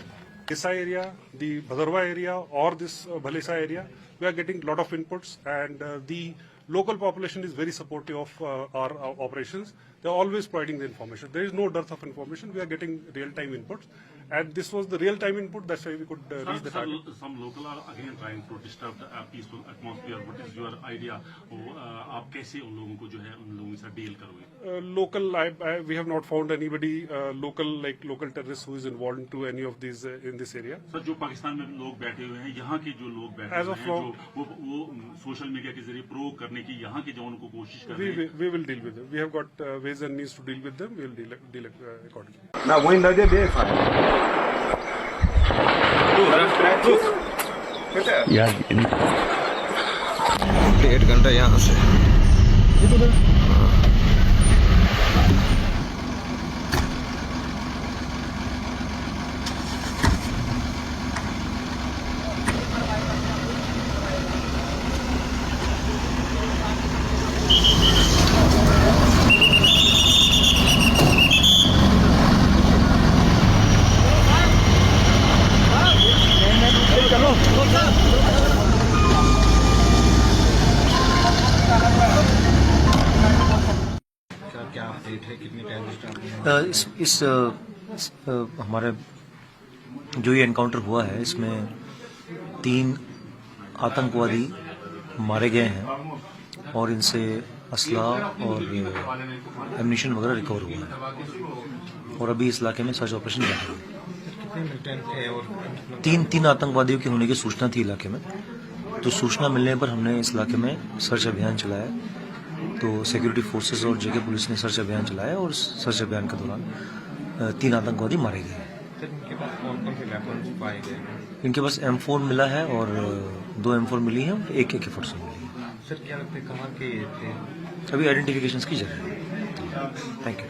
Issa area, the Bhadarwa area, or this Bhalesa area, we are getting a lot of inputs, and the local population is very supportive of our operations. They're always providing the information. There is no dearth of information. We are getting real-time inputs. And this was the real-time input. That's why we could reach the target. Some local are again trying to disturb the peaceful atmosphere. What is your idea? आप कैसे उन लोगों को जो है उन लोगों से deal करोगे? Local, we have not found anybody local terrorists who is involved into any of these in this area. Sir जो पाकिस्तान में लोग बैठे हुए हैं, यहाँ के जो लोग बैठे As हुए of हैं, now, जो वो सोशल मीडिया के जरिए प्रोवोक करने की यहाँ के जवानों को कोशिश कर रहे हैं. We will deal with them. We have got ways and means to deal with them. We will deal accordingly. ना वही नजर दे यार 1.5 घंटा यहाँ से क्या अपडेट है, कितने टेररिस्ट हमारे जो ये एनकाउंटर हुआ है इसमें 3 आतंकवादी मारे गए हैं और इनसे असला और एम्यूनिशन वगैरह रिकवर हुआ है और अभी इस इलाके में सर्च ऑपरेशन जारी है. कितने मिलिटेंट थे और 3 आतंकवादियों के होने की सूचना थी इलाके में. तो सूचना मिलने पर हमने इस इलाके में सर्च अभियान चलाया. तो सिक्योरिटी फोर्सेस और जेके पुलिस ने सर्च अभियान चलाया और सर्च अभियान के दौरान 3 आतंकवादी मारे गए. इनके पास कौन-कौन से वेपन्स पाए गए? इनके पास M4 मिला है और 2 M4 मिली है और 1 AK-47 मिली है. सर क्या लगता है कहाँ के थे? अभी आइडेंटिफिकेशन की जरूरत है. Thank you.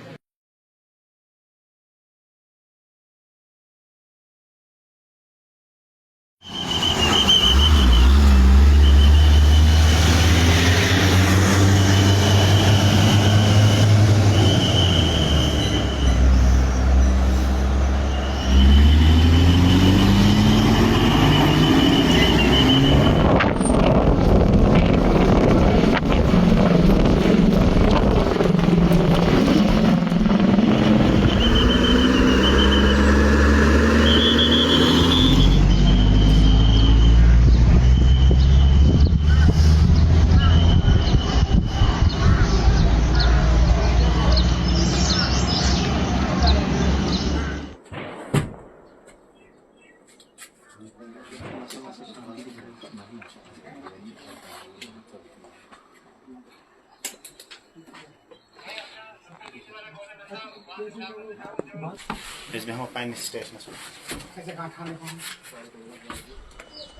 इसमें हम पाइन स्टेशन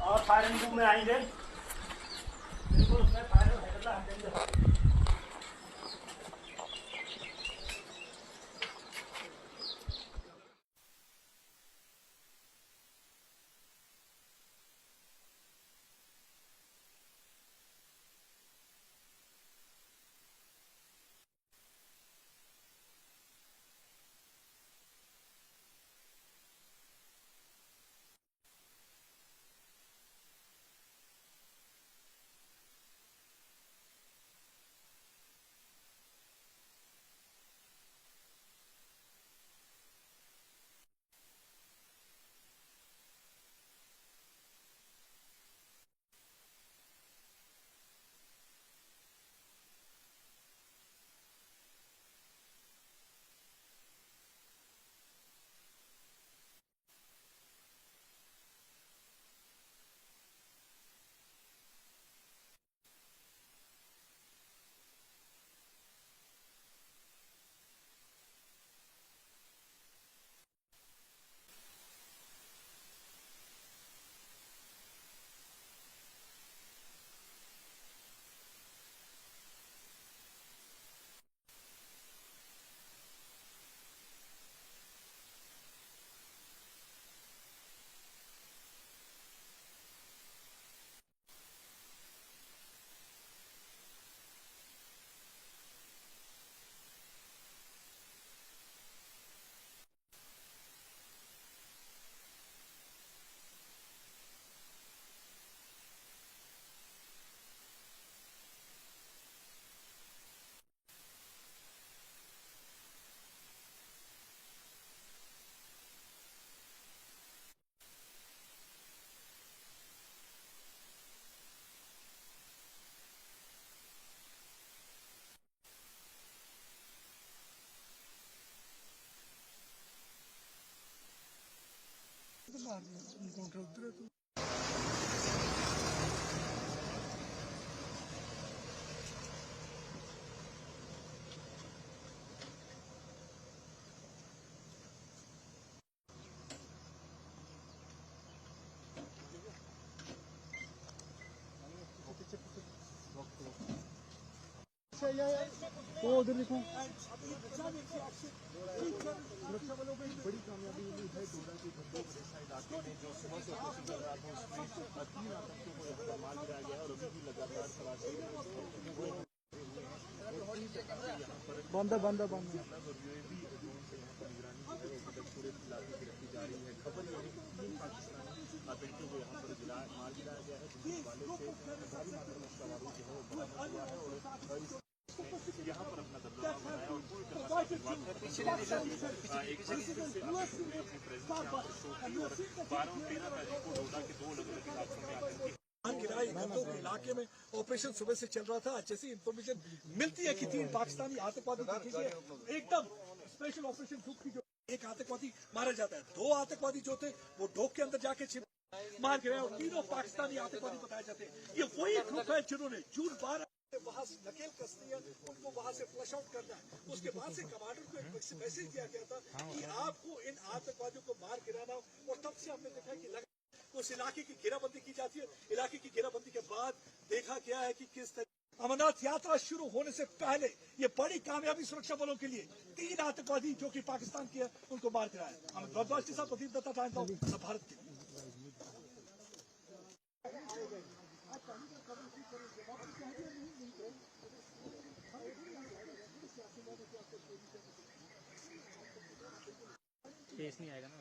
और फायरिंग रूम में आएंगे. उधर है तू। वो उधर देखो सुरक्षा वालों को एक बड़ी कामयाबी मिली है डोडा के भद्दो भरेसा इलाके में जो सुबह से ऑपरेशन चल रहा था उसमें 3 आतंकियों को यहाँ पर मार गिराया गया और अभी भी लगातार तलाशी बंद और यूएवी ड्रोन से यहाँ पर निगरानी जो है वो पूरे इलाके की रखी जा रही है। खबर यह है कि 3 पाकिस्तानी आतंकियों को यहाँ पर मार गिराया गया है जिसके हवाले से भारी मात्रा में उसका बारूद जो है वो बरामद हुआ है और यहाँ पर अपना दबदबा बनाया और पूरी तरह से एक बार फिर से अपनी प्रेजेंस यहाँ पर शो की और 12 और 13 तारीख को डोडा के 2 अलग-अलग इलाकों में आतंकी गिराई गंदों के इलाके में ऑपरेशन सुबह से चल रहा था। जैसे इन्फॉर्मेशन मिलती है कि 3 पाकिस्तानी आतंकवादी एकदम स्पेशल ऑपरेशन ग्रुप की जो एक आतंकवादी मारा जाता है, 2 आतंकवादी जो थे वो डोक के अंदर जाके छिप मार गिराए और 3 पाकिस्तानी आतंकवादी बताए जाते हैं। ये वही ग्रुप है जिन्होंने जून 12 वहां से नकेल कसनी है, उनको वहां से फ्लश आउट करना है। उसके बाद से कमांडर को एक मैसेज दिया गया था कि आपको इन आतंकवादियों को मार गिराना, और तब से हमने देखा कि उस इलाके की घेराबंदी की जाती है। इलाके की घेराबंदी के बाद देखा गया है कि किस तरह अमरनाथ यात्रा शुरू होने से पहले ये बड़ी कामयाबी सुरक्षा बलों के लिए 3 आतंकवादी जो कि पाकिस्तान के हैं उनको मार गिराया। हम भरद्वाज के साथ प्रदीप दत्ता टाइम्स ऑफ भारत के केस नहीं आएगा ना।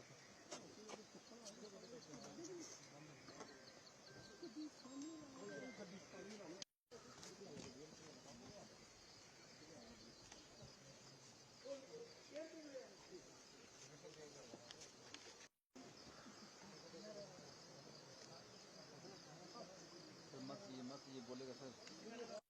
मत ये बोलेगा सर।